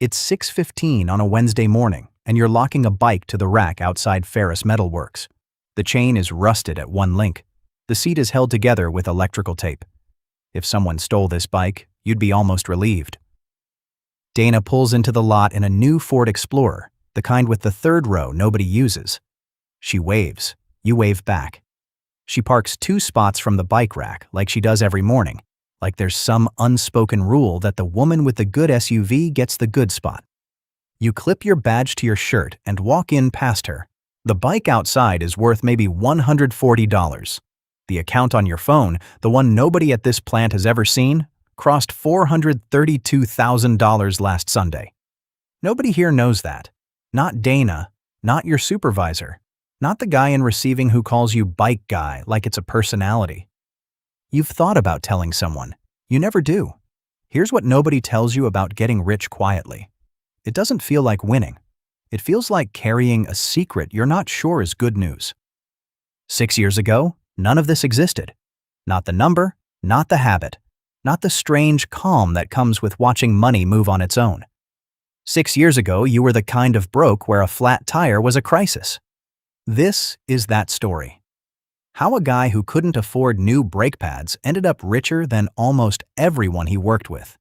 It's 6:15 on a Wednesday morning, and you're locking a bike to the rack outside Ferris Metal Works. The chain is rusted at one link. The seat is held together with electrical tape. If someone stole this bike, you'd be almost relieved. Dana pulls into the lot in a new Ford Explorer, the kind with the third row nobody uses. She waves. You wave back. She parks 2 spots from the bike rack like she does every morning, like there's some unspoken rule that the woman with the good SUV gets the good spot. You clip your badge to your shirt and walk in past her. The bike outside is worth maybe $140. The account on your phone, the one nobody at this plant has ever seen, crossed $432,000 last Sunday. Nobody here knows that. Not Dana, not your supervisor, not the guy in receiving who calls you bike guy like it's a personality. You've thought about telling someone. You never do. Here's what nobody tells you about getting rich quietly. It doesn't feel like winning. It feels like carrying a secret you're not sure is good news. 6 years ago, none of this existed. Not the number, not the habit, not the strange calm that comes with watching money move on its own. 6 years ago, you were the kind of broke where a flat tire was a crisis. This is that story. How a guy who couldn't afford new brake pads ended up richer than almost everyone he worked with.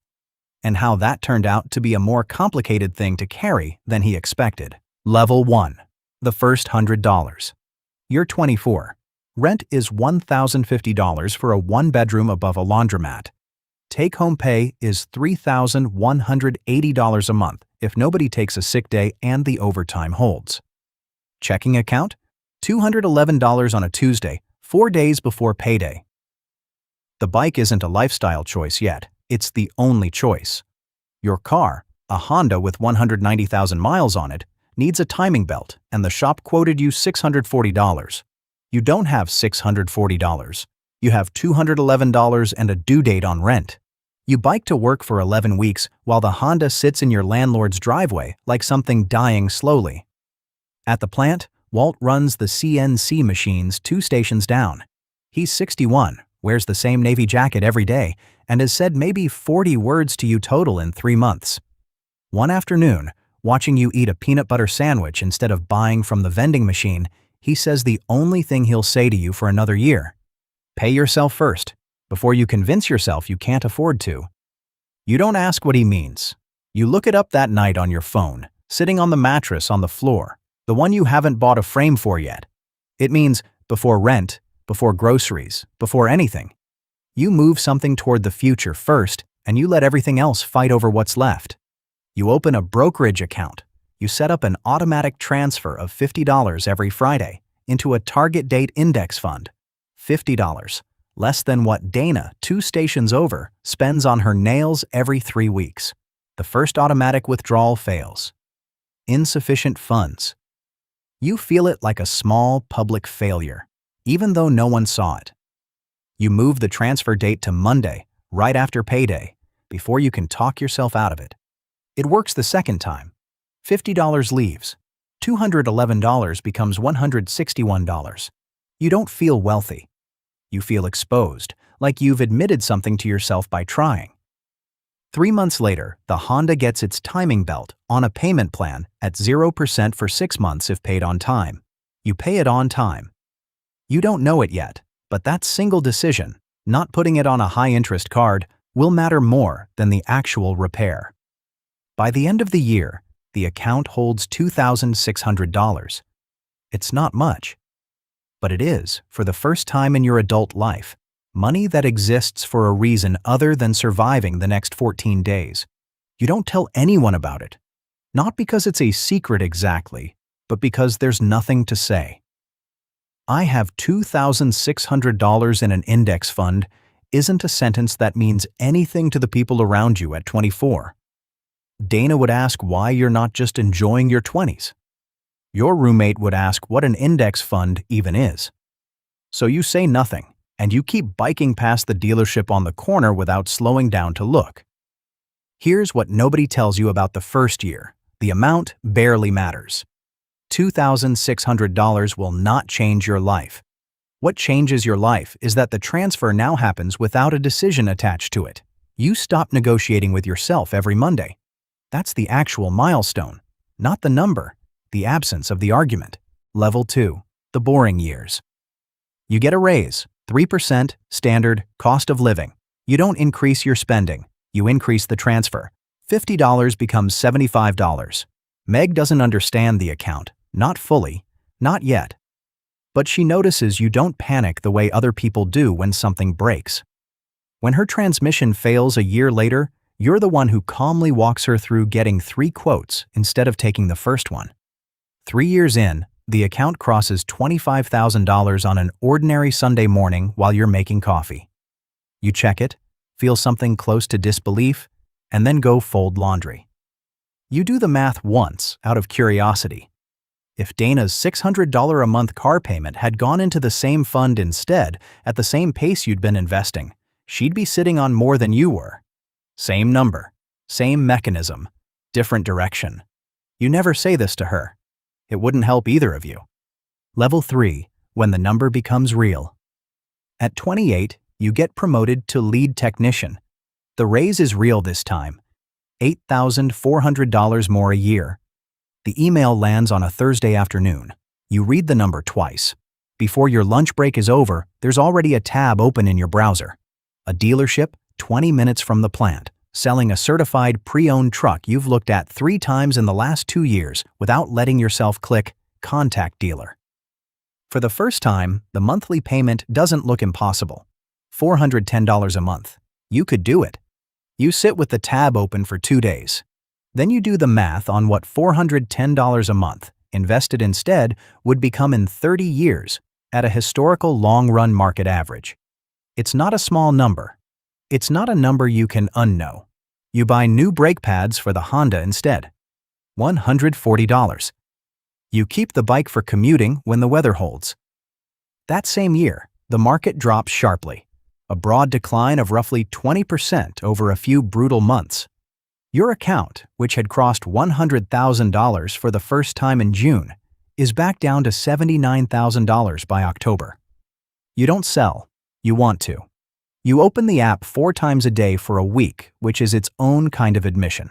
And how that turned out to be a more complicated thing to carry than he expected. Level 1. The first $100. You're 24. Rent is $1,050 for a 1-bedroom above a laundromat. Take-home pay is $3,180 a month if nobody takes a sick day and the overtime holds. Checking account? $211 on a Tuesday, 4 days before payday. The bike isn't a lifestyle choice yet. It's the only choice. Your car, a Honda with 190,000 miles on it, needs a timing belt, and the shop quoted you $640. You don't have $640. You have $211 and a due date on rent. You bike to work for 11 weeks while the Honda sits in your landlord's driveway like something dying slowly. At the plant, Walt runs the CNC machines 2 stations down. He's 61, wears the same navy jacket every day, and has said maybe 40 words to you total in 3 months. One afternoon, watching you eat a peanut butter sandwich instead of buying from the vending machine, he says the only thing he'll say to you for another year: pay yourself first, before you convince yourself you can't afford to. You don't ask what he means. You look it up that night on your phone, sitting on the mattress on the floor, the one you haven't bought a frame for yet. It means before rent, before groceries, before anything. You move something toward the future first, and you let everything else fight over what's left. You open a brokerage account. You set up an automatic transfer of $50 every Friday into a target date index fund. $50, less than what Dana, 2 stations over, spends on her nails every 3 weeks. The first automatic withdrawal fails. Insufficient funds. You feel it like a small public failure, even though no one saw it. You move the transfer date to Monday, right after payday, before you can talk yourself out of it. It works the second time. $50 leaves. $211 becomes $161. You don't feel wealthy. You feel exposed, like you've admitted something to yourself by trying. 3 months later, the Honda gets its timing belt on a payment plan at 0% for 6 months if paid on time. You pay it on time. You don't know it yet, but that single decision, not putting it on a high-interest card, will matter more than the actual repair. By the end of the year, the account holds $2,600. It's not much, but it is, for the first time in your adult life, money that exists for a reason other than surviving the next 14 days. You don't tell anyone about it. Not because it's a secret exactly, but because there's nothing to say. I have $2,600 in an index fund isn't a sentence that means anything to the people around you at 24. Dana would ask why you're not just enjoying your 20s. Your roommate would ask what an index fund even is. So you say nothing, and you keep biking past the dealership on the corner without slowing down to look. Here's what nobody tells you about the first year. The amount barely matters. $2,600 will not change your life. What changes your life is that the transfer now happens without a decision attached to it. You stop negotiating with yourself every Monday. That's the actual milestone, not the number, the absence of the argument. Level 2. The boring years. You get a raise, 3% standard cost of living. You don't increase your spending, you increase the transfer. $50 becomes $75. Meg doesn't understand the account, not fully, not yet. But she notices you don't panic the way other people do when something breaks. When her transmission fails a year later, you're the one who calmly walks her through getting 3 quotes instead of taking the first one. 3 years in, the account crosses $25,000 on an ordinary Sunday morning while you're making coffee. You check it, feel something close to disbelief, and then go fold laundry. You do the math once out of curiosity. If Dana's $600 a month car payment had gone into the same fund instead, at the same pace you'd been investing, she'd be sitting on more than you were. Same number, same mechanism, different direction. You never say this to her. It wouldn't help either of you. Level 3. When the number becomes real. At 28, you get promoted to lead technician. The raise is real this time. $8,400 more a year. The email lands on a Thursday afternoon. You read the number twice. Before your lunch break is over, there's already a tab open in your browser. A dealership 20 minutes from the plant, selling a certified pre-owned truck you've looked at 3 times in the last 2 years without letting yourself click Contact Dealer. For the first time, the monthly payment doesn't look impossible. $410 a month. You could do it. You sit with the tab open for 2 days. Then you do the math on what $410 a month, invested instead, would become in 30 years at a historical long-run market average. It's not a small number. It's not a number you can unknow. You buy new brake pads for the Honda instead. $140. You keep the bike for commuting when the weather holds. That same year, the market drops sharply, a broad decline of roughly 20% over a few brutal months. Your account, which had crossed $100,000 for the first time in June, is back down to $79,000 by October. You don't sell. You want to. You open the app 4 times a day for a week, which is its own kind of admission.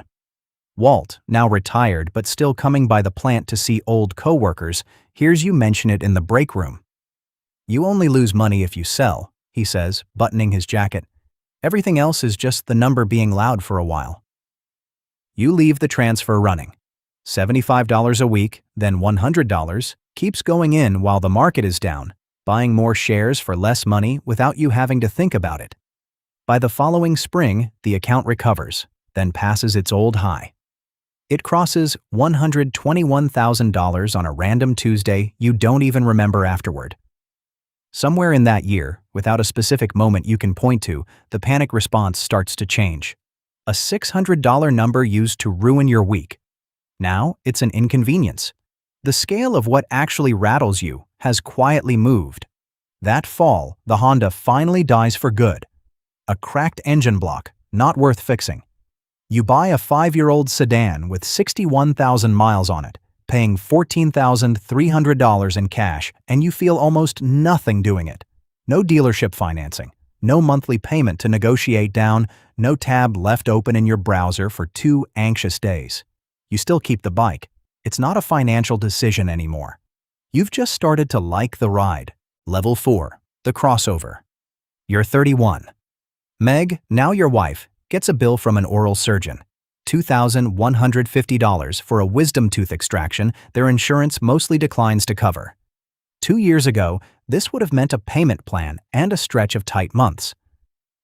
Walt, now retired but still coming by the plant to see old coworkers, hears you mention it in the break room. You only lose money if you sell, he says, buttoning his jacket. Everything else is just the number being loud for a while. You leave the transfer running. $75 a week, then $100, keeps going in while the market is down, buying more shares for less money without you having to think about it. By the following spring, the account recovers, then passes its old high. It crosses $121,000 on a random Tuesday you don't even remember afterward. Somewhere in that year, without a specific moment you can point to, the panic response starts to change. A $600 number used to ruin your week. Now it's an inconvenience. The scale of what actually rattles you has quietly moved. That fall, the Honda finally dies for good. A cracked engine block, not worth fixing. You buy a 5-year-old sedan with 61,000 miles on it, paying $14,300 in cash, and you feel almost nothing doing it. No dealership financing, no monthly payment to negotiate down, no tab left open in your browser for 2 anxious days. You still keep the bike. It's not a financial decision anymore. You've just started to like the ride. Level 4. The crossover. You're 31. Meg, now your wife, gets a bill from an oral surgeon. $2,150 for a wisdom tooth extraction their insurance mostly declines to cover. 2 years ago, this would have meant a payment plan and a stretch of tight months.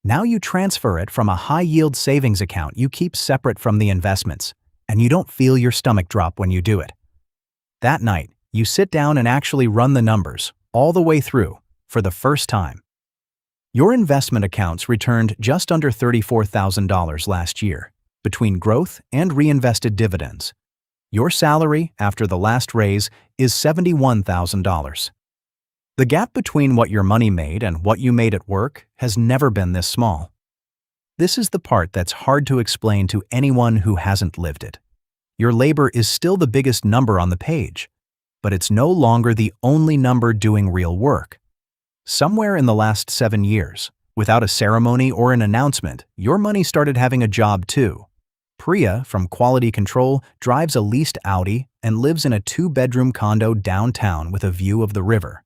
Now you transfer it from a high-yield savings account you keep separate from the investments, and you don't feel your stomach drop when you do it. That night, you sit down and actually run the numbers, all the way through, for the first time. Your investment accounts returned just under $34,000 last year, between growth and reinvested dividends. Your salary, after the last raise, is $71,000. The gap between what your money made and what you made at work has never been this small. This is the part that's hard to explain to anyone who hasn't lived it. Your labor is still the biggest number on the page, but it's no longer the only number doing real work. Somewhere in the last 7 years, without a ceremony or an announcement, your money started having a job too. Priya, from quality control, drives a leased Audi and lives in a two-bedroom condo downtown with a view of the river.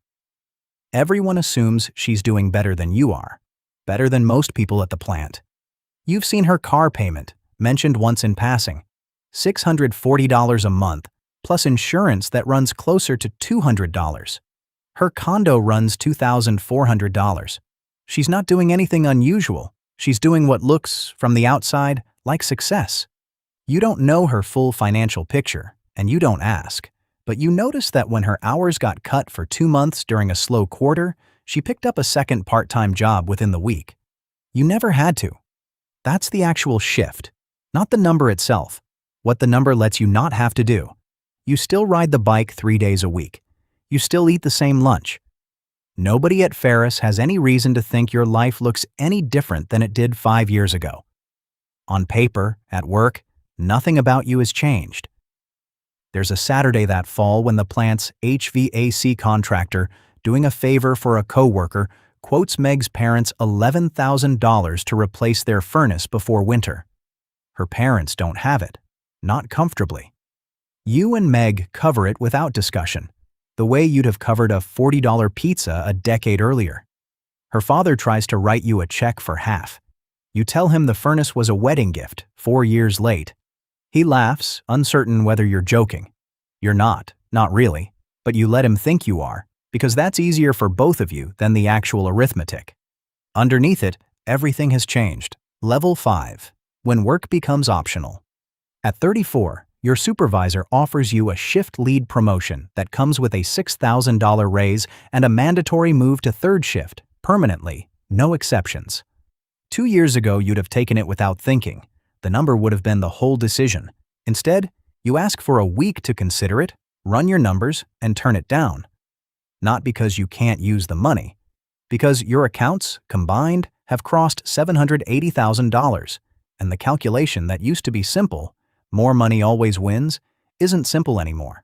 Everyone assumes she's doing better than you are, better than most people at the plant. You've seen her car payment, mentioned once in passing, $640 a month, plus insurance that runs closer to $200. Her condo runs $2,400. She's not doing anything unusual. She's doing what looks, from the outside, like success. You don't know her full financial picture, and you don't ask, but you notice that when her hours got cut for 2 months during a slow quarter, she picked up a second part-time job within the week. You never had to. That's the actual shift, not the number itself. What the number lets you not have to do. You still ride the bike 3 days a week. You still eat the same lunch. Nobody at Ferris has any reason to think your life looks any different than it did 5 years ago. On paper, at work, nothing about you has changed. There's a Saturday that fall when the plant's HVAC contractor, doing a favor for a coworker, quotes Meg's parents $11,000 to replace their furnace before winter. Her parents don't have it, not comfortably. You and Meg cover it without discussion, the way you'd have covered a $40 pizza a decade earlier. Her father tries to write you a check for half. You tell him the furnace was a wedding gift, 4 years late. He laughs, uncertain whether you're joking. You're not really, but you let him think you are, because that's easier for both of you than the actual arithmetic. Underneath it, everything has changed. Level 5. When work becomes optional. At 34, your supervisor offers you a shift lead promotion that comes with a $6,000 raise and a mandatory move to third shift, permanently, no exceptions. 2 years ago, you'd have taken it without thinking. The number would have been the whole decision. Instead, you ask for a week to consider it, run your numbers, and turn it down. Not because you can't use the money, because your accounts, combined, have crossed $780,000, and the calculation that used to be simple, more money always wins, isn't simple anymore.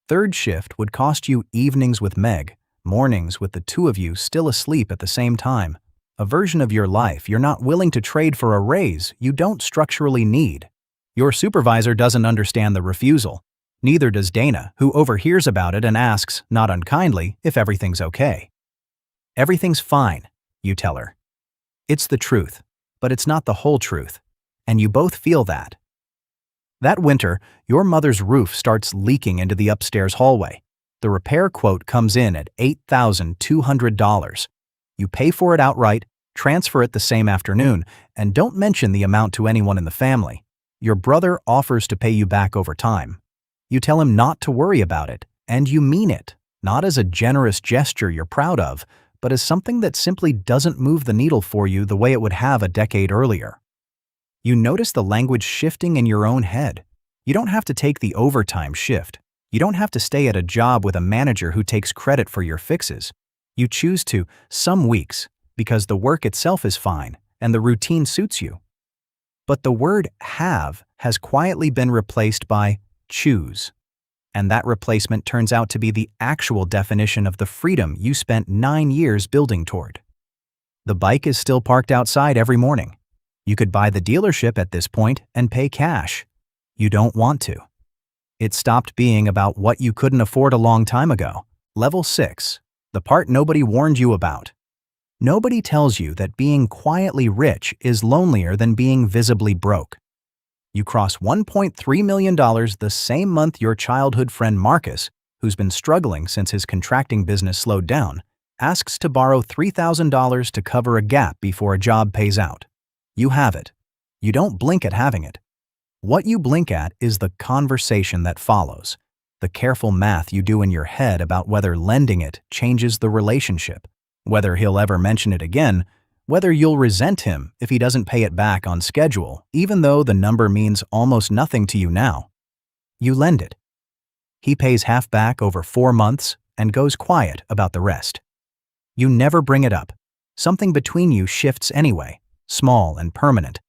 Third shift would cost you evenings with Meg, mornings with the two of you still asleep at the same time, a version of your life you're not willing to trade for a raise you don't structurally need. Your supervisor doesn't understand the refusal. Neither does Dana, who overhears about it and asks, not unkindly, if everything's okay. Everything's fine, you tell her. It's the truth, but it's not the whole truth, and you both feel that. That winter, your mother's roof starts leaking into the upstairs hallway. The repair quote comes in at $8,200. You pay for it outright, transfer it the same afternoon, and don't mention the amount to anyone in the family. Your brother offers to pay you back over time. You tell him not to worry about it, and you mean it, not as a generous gesture you're proud of, but as something that simply doesn't move the needle for you the way it would have a decade earlier. You notice the language shifting in your own head. You don't have to take the overtime shift. You don't have to stay at a job with a manager who takes credit for your fixes. You choose to, some weeks, because the work itself is fine and the routine suits you. But the word have has quietly been replaced by choose. And that replacement turns out to be the actual definition of the freedom you spent 9 years building toward. The bike is still parked outside every morning. You could buy the dealership at this point and pay cash. You don't want to. It stopped being about what you couldn't afford a long time ago. Level 6. The part nobody warned you about. Nobody tells you that being quietly rich is lonelier than being visibly broke. You cross $1.3 million the same month your childhood friend Marcus, who's been struggling since his contracting business slowed down, asks to borrow $3,000 to cover a gap before a job pays out. You have it. You don't blink at having it. What you blink at is the conversation that follows, the careful math you do in your head about whether lending it changes the relationship, whether he'll ever mention it again, whether you'll resent him if he doesn't pay it back on schedule, even though the number means almost nothing to you now. You lend it. He pays half back over 4 months and goes quiet about the rest. You never bring it up. Something between you shifts anyway, small and permanent,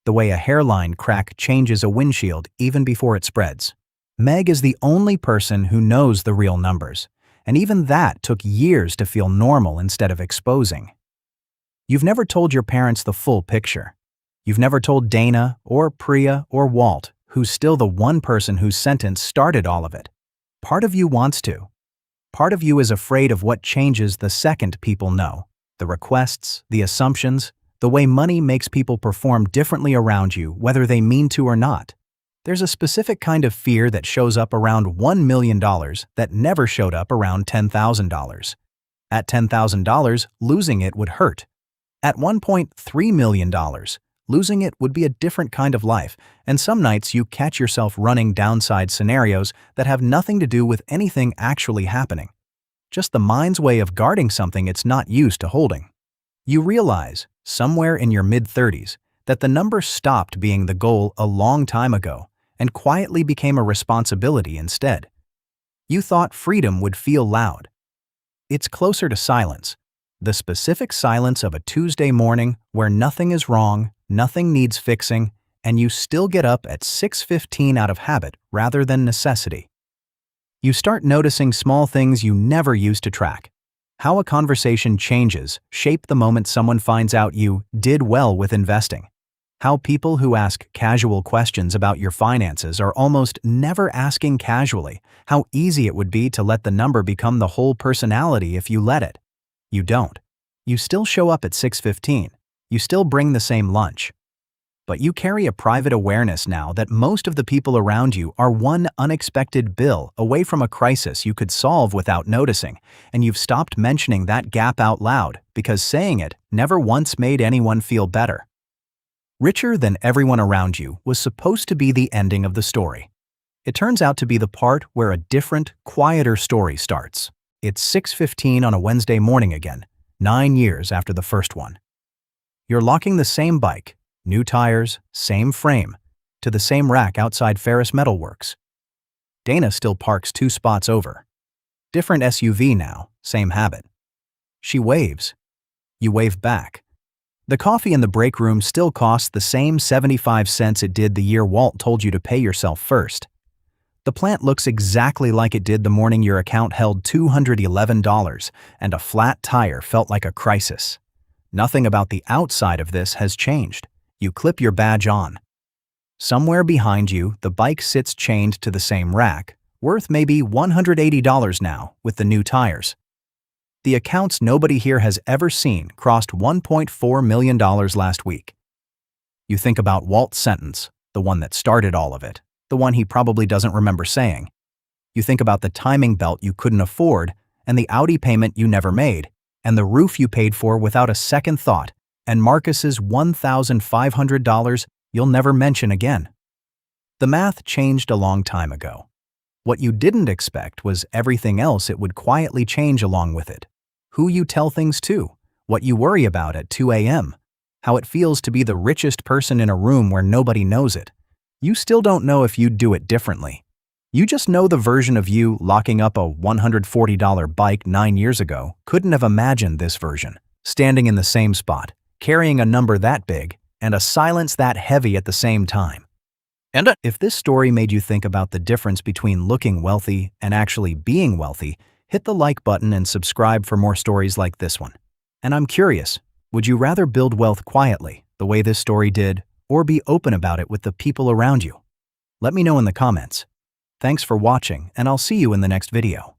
the way a hairline crack changes a windshield even before it spreads. Meg is the only person who knows the real numbers, and even that took years to feel normal instead of exposing. You've never told your parents the full picture. You've never told Dana or Priya or Walt, who's still the one person whose sentence started all of it. Part of you wants to. Part of you is afraid of what changes the second people know. The requests, the assumptions, the way money makes people perform differently around you, whether they mean to or not. There's a specific kind of fear that shows up around $1 million that never showed up around $10,000. At $10,000, losing it would hurt. At $1.3 million, losing it would be a different kind of life, and some nights you catch yourself running downside scenarios that have nothing to do with anything actually happening. Just the mind's way of guarding something it's not used to holding. You realize, somewhere in your mid-30s, that the number stopped being the goal a long time ago and quietly became a responsibility instead. You thought freedom would feel loud. It's closer to silence, the specific silence of a Tuesday morning where nothing is wrong, nothing needs fixing, and you still get up at 6:15 out of habit rather than necessity. You start noticing small things you never used to track. How a conversation changes shape the moment someone finds out you did well with investing. How people who ask casual questions about your finances are almost never asking casually. How easy it would be to let the number become the whole personality if you let it. You don't. You still show up at 6:15. You still bring the same lunch. But you carry a private awareness now that most of the people around you are one unexpected bill away from a crisis you could solve without noticing, and you've stopped mentioning that gap out loud because saying it never once made anyone feel better. Richer than everyone around you was supposed to be the ending of the story. It turns out to be the part where a different, quieter story starts. It's 6:15 on a Wednesday morning again, 9 years after the first one. You're locking the same bike, new tires, same frame, to the same rack outside Ferris Metal Works. Dana still parks 2 spots over. Different SUV now, same habit. She waves. You wave back. The coffee in the break room still costs the same 75 cents it did the year Walt told you to pay yourself first. The plant looks exactly like it did the morning your account held $211 and a flat tire felt like a crisis. Nothing about the outside of this has changed. You clip your badge on. Somewhere behind you, the bike sits chained to the same rack, worth maybe $180 now with the new tires. The accounts nobody here has ever seen crossed $1.4 million last week. You think about Walt's sentence, the one that started all of it, the one he probably doesn't remember saying. You think about the timing belt you couldn't afford, and the Audi payment you never made, and the roof you paid for without a second thought, and Marcus's $1,500 you'll never mention again. The math changed a long time ago. What you didn't expect was everything else it would quietly change along with it. Who you tell things to, what you worry about at 2 a.m., how it feels to be the richest person in a room where nobody knows it. You still don't know if you'd do it differently. You just know the version of you locking up a $140 bike 9 years ago couldn't have imagined this version, standing in the same spot, carrying a number that big, and a silence that heavy at the same time. And if this story made you think about the difference between looking wealthy and actually being wealthy, hit the like button and subscribe for more stories like this one. And I'm curious, would you rather build wealth quietly, the way this story did, or be open about it with the people around you? Let me know in the comments. Thanks for watching, and I'll see you in the next video.